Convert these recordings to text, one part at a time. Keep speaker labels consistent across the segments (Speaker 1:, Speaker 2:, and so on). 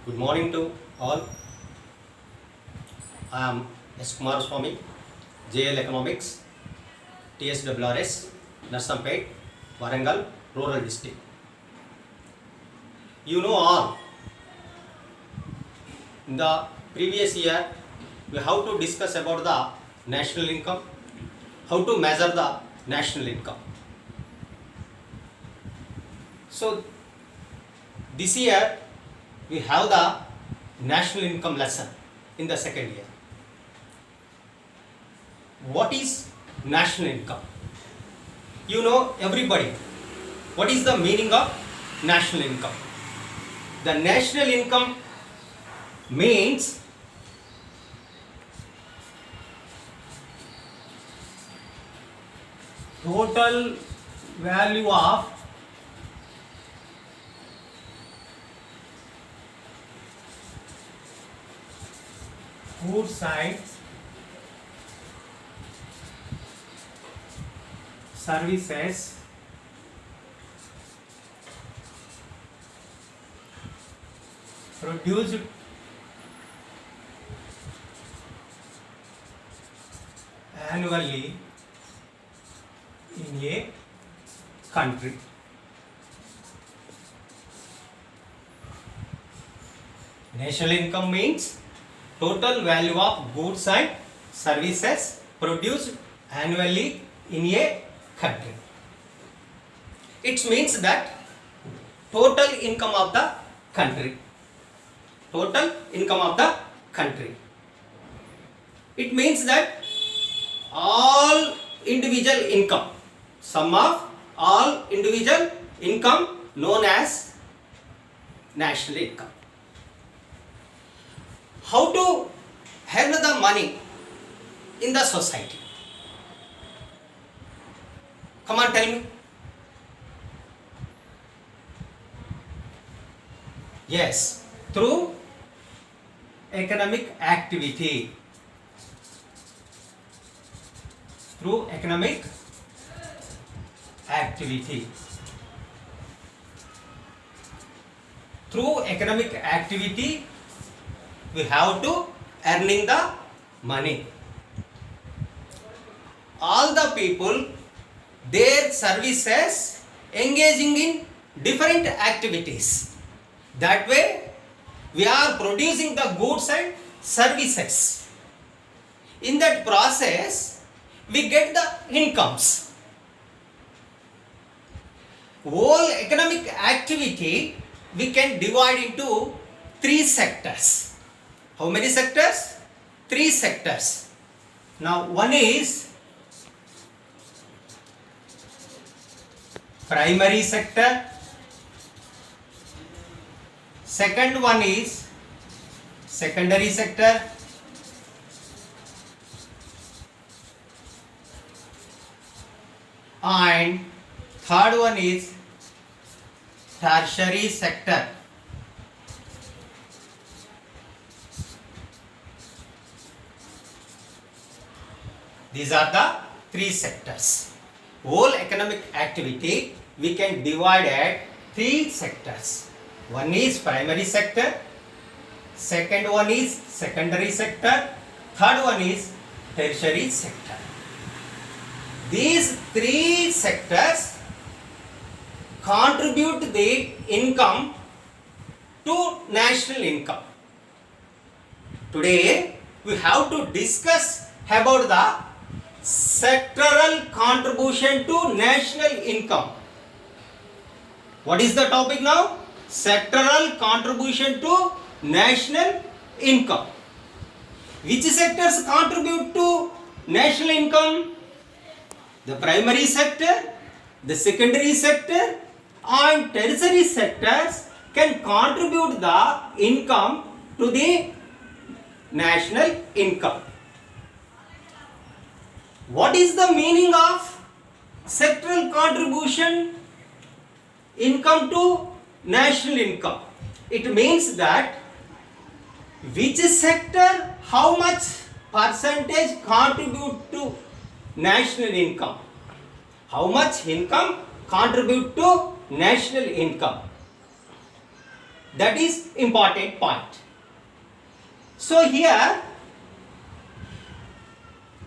Speaker 1: Good morning to all. I am S. Kumar Swami, JL Economics, TSWRS, Narsampet, Warangal, Rural District. You know all, in the previous year, we have to discuss about the national income, how to measure the national income. So, this year, we have the national income lesson in the second year. What is national income? You know everybody. What is the meaning of national income? The national income means total value of goods and services produced annually in a country. National income means total value of goods and services produced annually in a country. It means that total income of the country. Total income of the country. It means that all individual income, sum of all individual income known as national income. How to earn the money in the society? Come on, tell me. Yes, through economic activity. Through economic activity. Through economic activity, we have to earning the money. All the people, their services engaging in different activities. That way, we are producing the goods and services. In that process, we get the incomes. Whole economic activity we can divide into three sectors. How many sectors? Three sectors. Now, one is primary sector. Second one is secondary sector. And third one is tertiary sector. These are the three sectors. Whole economic activity we can divide at three sectors. One is primary sector, second one is secondary sector, third one is tertiary sector. These three sectors contribute the income to national income. Today we have to discuss about the sectoral contribution to national income. What is the topic now? Sectoral contribution to national income. Which sectors contribute to national income? The primary sector, the secondary sector and tertiary sectors can contribute the income to the national income. What is the meaning of sectoral contribution income to national income? It means that which sector, how much percentage contribute to national income. How much income contribute to national income. That is important point. So here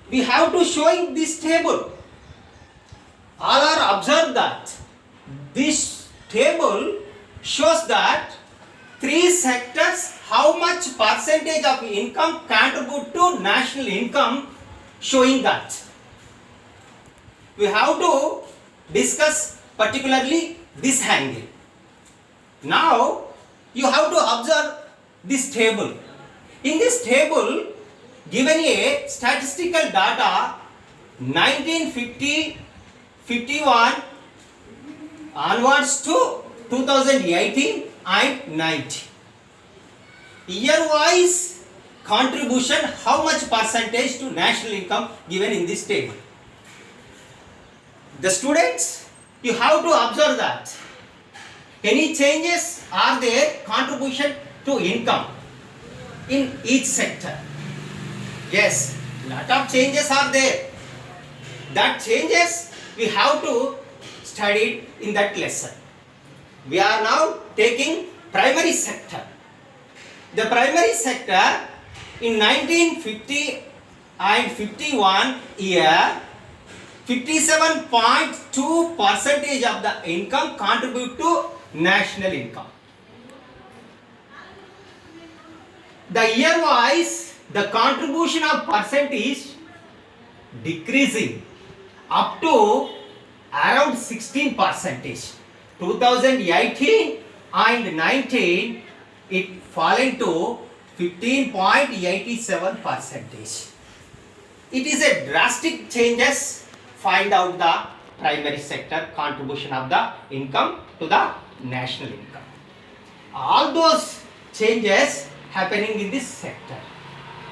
Speaker 1: we have to show in this table. All are observed that this table shows that three sectors how much percentage of income contribute to national income, showing that. We have to discuss particularly this angle. Now you have to observe this table. In this table given a statistical data 1950 51 onwards to 2018 and 90. Year wise contribution, how much percentage to national income given in this table. The students, you have to observe that any changes are there contribution to income in each sector. Yes, lot of changes are there. That changes we have to study in that lesson. We are now taking primary sector. The primary sector in 1950 and 51 year, 57.2% of the income contribute to national income. The year wise, the contribution of percent is decreasing up to around 16%. 2018 and 19 it fallen to 15.87%. It is a drastic changes. Find out the primary sector contribution of the income to the national income. All those changes happening in this sector.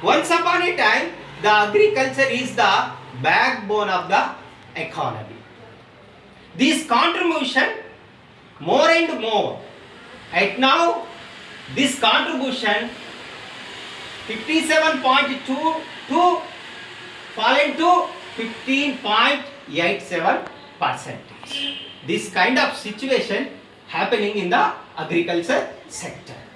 Speaker 1: Once upon a time, the agriculture is the backbone of the economy. This contribution more and more. Right now, this contribution 57.2 to fallen to 15.87%. This kind of situation happening in the agriculture sector.